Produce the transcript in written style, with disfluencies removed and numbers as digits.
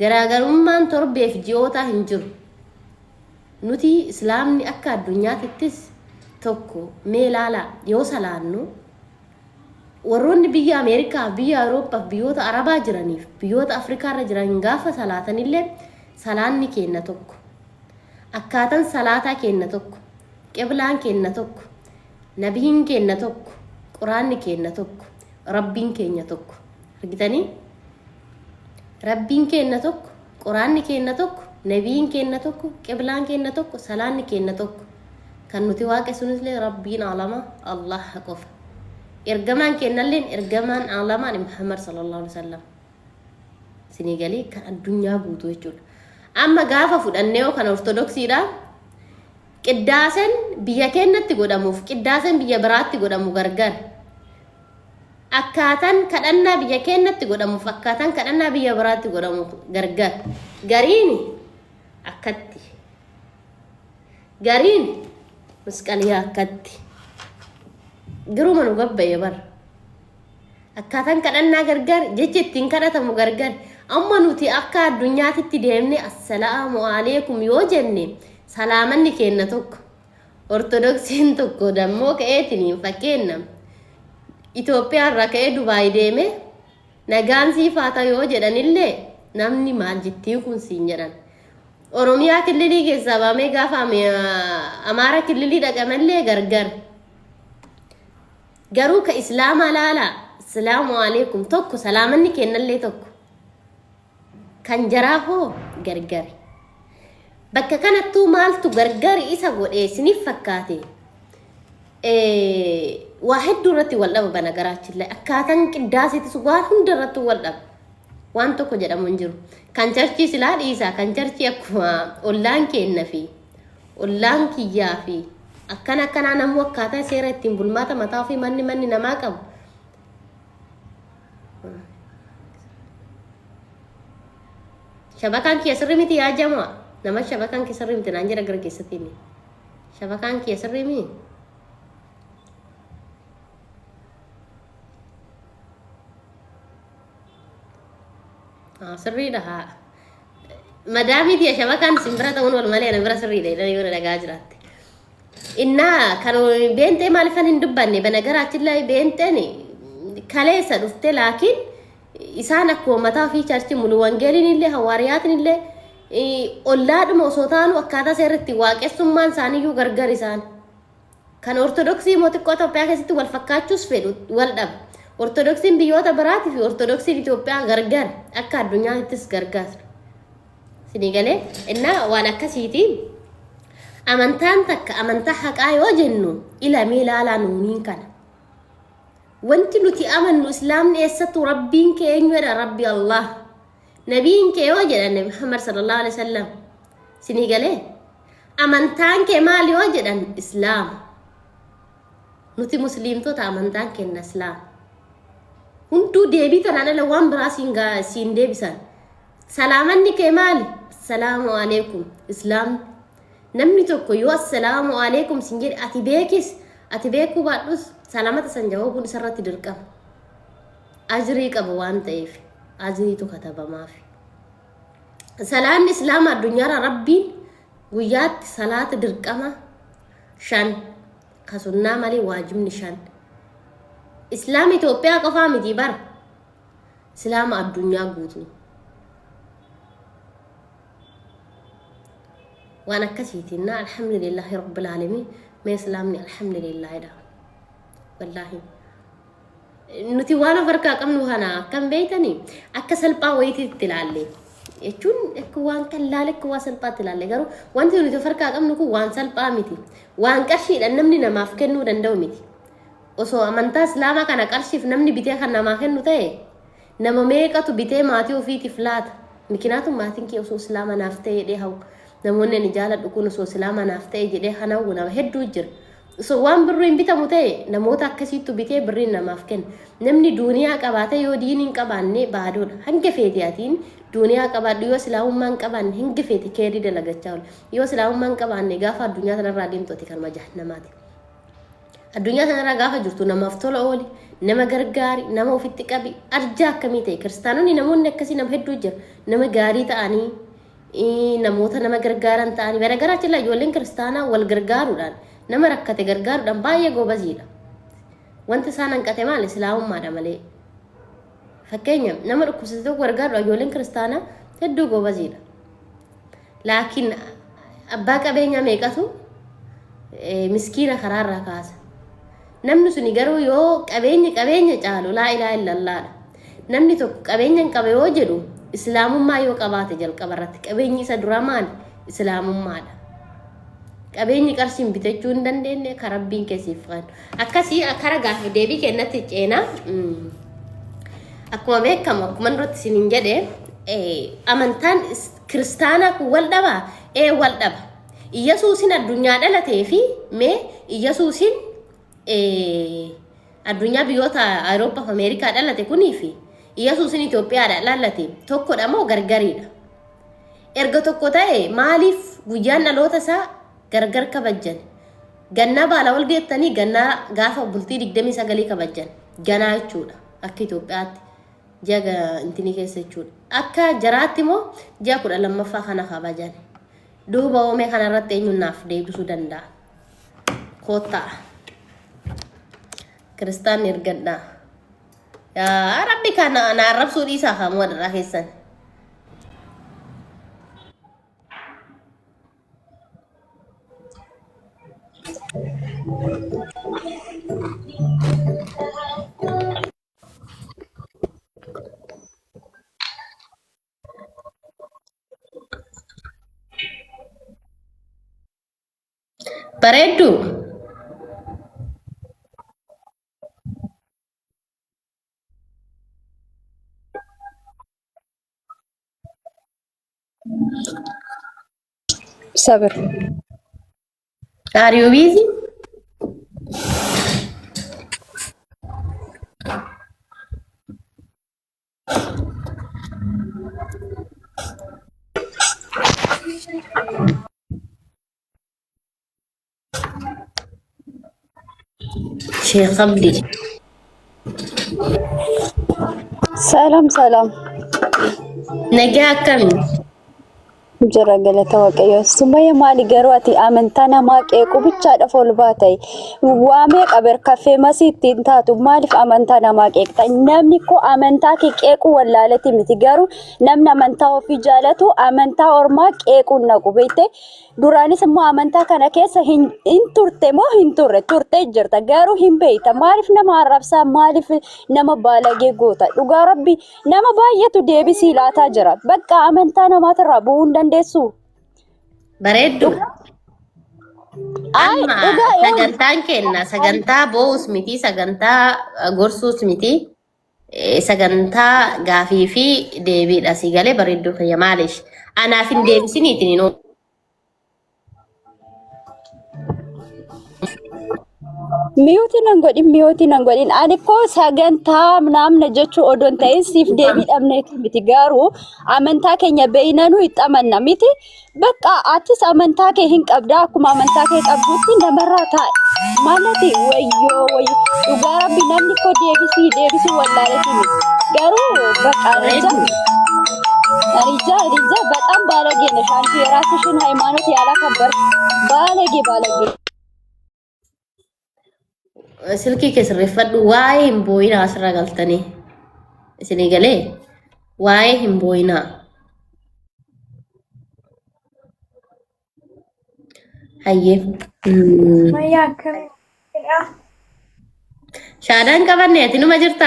garaagarummaan torbeef ji'oota hin jiru nuti islaamni akka addunyaattis tokko mee laala yoo salaannu warroonni biyya Ameerikaa biyya Awurooppaa biyyoota Arabaa jiraniif biyyoota Afrikaa irra jiran gaafa salaatanillee salaanni kenna tokko akkaataan salaataa kenna tokko qiblaan kenna tokko nabiin kenna tokko quraanni kenna tokko rabbiin kenna tokko argitanii rabbiin kenna tokko quraanni kenna tokko nabiin kenna tokko qiblaan kenna tokko salaanni kenna tokko kan nuti waaqessunislee rabbiin alama Allah qofa ergamaan kennalleen ergamaan alamaan Muhammad sallallahu alaihi wasallam sinigalii kan addunyaa guutuu jechuudha amma gaafa fudhannee kan ortodoksiidha qiddaasan biyya keenyatti godhamuuf qiddaasan biyya biraatti godhamu gargar akkaataan kadhannaa biyya keenyatti godhamuuf akkaataan kadhannaa biyya biraatti godhamu gargar gariin akkatti gariin masqaliyaa akkatti garuma nu gabbaye bar akkaataan kadhannaa gargar jecha ittiin kadhatamu gargar amma nuti akka addunyaatti deemne assalaamu alaykum yoo jenne salaamanni kenna tokko ortodoksiin tokko dammoo ka'eetiin fakkeenya Itoophiyaa irraa ka'ee Dubaay deeme nagaan siifaata yoo jedhanillee namni maal jettii kun siin jedhan Oromiyaa kililii keessaa baamee gaafa Amaara kililii dhaqamallee gargar garuu ka islaama laala assalaamu alaykum tokko salaamanni kennallee tokko kan jaraa hoo gargar bakka kanattuu maaltu gargar isa godhee isiniif fakkaate waa hedduu irratti wal dhaba banagaraachillee akkaataan qiddaasitis waan hunda irratti wal dhaba waan tokko jedhamu hin jiru kan charchii silaa dhiisaa kan charchii akkuma ollaan kenna fi ollaan kiyyaa fi akkanaa namuu akkaataa seera ittiin bulmaata mataa fi manni namaa qabu shabakaan kiyya sirrii miti yaa jamaa nama shabakaan kiyya sirrii miti naan jedha gara keessattiin shabakaan kiyya sirrii miti sirrii dah madami dia shabakan simbra tahun wal male na bra sirrii dah ini udah daga jiraate inna kanu bente malifan hindubbanne banagaraachin lai bente ni kaleessa dhufte laakiin isaan akkuma mataa fi charchi mulu wangeeliin illee hawaariyaatiin illee ollaadhuma osoo taanu akkaataa seerritti waaqessummaan isaaniyyuu gargar isaan kan ortodoksii mootiqqoo Itoophiyaa keessatti wal fakkaachuus fedhu wal dhaba ortodoksiin biyyoota biraati fi ortodoksiin Itoophiyaa gargar akka addunyaattis gargar sinigalee inna waan akkasiiti amantaan takka amantaa haqaa yoo jennu ilamee ilaalaa nuuniin kana wanti nuti amannu islaamni eessattu rabbiin keenyadha rabbi Allah nabiin kee yoo jedhan nabi Muhammad sallallahu alaihi wasallam sinigalee amantaan kee maal yoo jedhan islaam nuti musliimtota amantaan keenna islaam hunduu deebii tanaan ala waan biraa siin deebisan salaamanni kee maali assalaamu alaykum islaam namni tokko yoo assalaamu alaykum siin jedhe ati beekuu baadhus salamata san jawaabuun isarratti dirqama ajrii qaba waan ta'eef ajriitu katabamaaf salaanni islaama addunyaarra rabbiin guyyaatti salaata dirqama 5 ka sunnaa malee waajibni 5 islaam Itoophiyaa qofaa miti bar islaama addunyaa guutuu waan akkasiitiin alhamdulillahi rabbil alamin mee islaamni alhamdulillah ida wallahi nuti waan farka qabnu hana kan beeytani akka salphaa wayitiitti ilaalle jechuun akka waan kallaale akka waan salphaatti ilaalle garuu wanti nuti farka qabnu kun waan salphaa miti waan qarshiidhaan namni namaaf kennuu danda'u miti osoo amantaa islaamaa kana qarshiif namni bitee kan namaa kennu ta'e nama meeqatu bitee maatii ofiitiif laata mikinaatu maatiin kee osoo islaama naaf ta'e jedhee hawu namoonni ni jaaladhu kun osoo islaama naaf ta'e jedhee hanawu nama hedduu jira so waan birriin bitamu ta'e namoota akkasiitu bitee birriin namaaf kenna namni duuniyaa qabaate yoo diiniin qabaanne baadoodha hanga feetiyaatiin duuniyaa qabaadhu yoo islaamummaan qabaanne hanga feeti keerii dalagachaa yoo islaamummaan qabaanne gaafa addunyaa kanarraa deemtooti kan majahannamaati addunyaa kanarra gaafa jirtu namaaf tola ooli nama gargaari nama ofitti qabi arjaa akkamii ta'e kiristaanonni namoonni akkasii nama hedduu jira nama gaarii ta'anii namoota nama gargaaran ta'anii garagaraachilla ijoolleen kiristaanaa wal gargaaruudhaan nama rakkate gargaaruudhaan baay'ee gobaziidha wanti isaan hanqate maal islaamummaadha malee fakkeenya nama dhukkubsate tokko gargaaruudhaan ijoolleen kiristaanaa hedduu gobaziidha laakiin abbaa qabeenyaa meeqatu miskiina karaarraa kaasa namni suni garuu yoo qabeenya caalu laa ilaaha illallah namni tokko qabeenyan qabe yoo jedhu islaamummaa yoo qabaate jalqabarratti qabeenyi isa dura maal islaamummaadha qabeenyi qarshiin bitachuu hin dandeenye ka rabbiin keessiif qabu akkasii akkara gaafa deebii kennatti ceena akkuma beekamu akkuma duratti sinin jedhe amantaan kiristaanaa kun wal dhaba wal dhaba Yesuusin addunyaa dhalatee fi mee Yesuusin addunyaa biyyoota Awurooppaa fi Ameerikaa dhalate kunii fi Yesuusin Itoophiyaadha dhalate tokkodha moo gargariidha erga tokko ta'e maaliif guyyaan dhaloota isaa gargar kabajjan gannaa baala wal geettanii gannaa gaafa bultii 29 kabajjan ganaa jechuudha akka Itoophiyaatti jaga intini keessa jechuudha akka jaraatti moo ji'a 12ffaa kana kabajan duuba oomee kanarratti eenyuun naaf deebisuu danda'a koottaa Kristaan ergadhaa yaa rabbi kana na arrabsuu dhiisaa hamoo dharraa keessan bareeddu Sabar. Are you busy? Sheikh Abdi. Salam. Nagaa akkami? Jira galata waaqayyo. Sumayya maali garuu ati amantaa namaa qeequ bichaadhaaf ol baatay. Waamee qaber kaffee masiitti hin taatu maaliif amantaa namaa qeeqta? Namni ko amantaa kee qeequ wallaalati miti garuu namni amantaa ofii jaalatu amantaa ormaa qeequun naqu beekte. Duraanis immoo amantaa kana keessa hin turte moo hin turre turte jirta garuu hin beekta maaliif nama arrabsaa maaliif nama baalagee goota dhugaa rabbi nama baay'eetu deebisii laataa jira bakka amantaa namaatirraa bu'uu hin dandeessu. Bareeddu. Amma sagantaan kenna sagantaa bo'us miti sagantaa gorsuus miti sagantaa gaafii fi deebiidha si galee bareedduu fayya maalish anaaf hin deebisiniitiin hin Miyuutiin an godhin ani ko sagantaa namna jechuu odon ta'in siif deebii dhabneeti miti garuu amantaa keenya beeynanu ixamanna miti bakka atis amantaa kee hin qabda akkuma amantaa kee qabdutti namarraa taa'e maalati wayyoo dhugaa rabbi namni ko deebisii wallaalati garuu bakka ሪጃ በጣም ባለጌ ነሽ አንቺ የራስሽን ሃይማኖት ያላከበር ባለጌ silkii keessa reeffadhu waa'ee hin boo'inaa asirra galtanii isinii galee waa'ee hin boo'inaa hayyee shaadaan qabanne ati numa jirtaa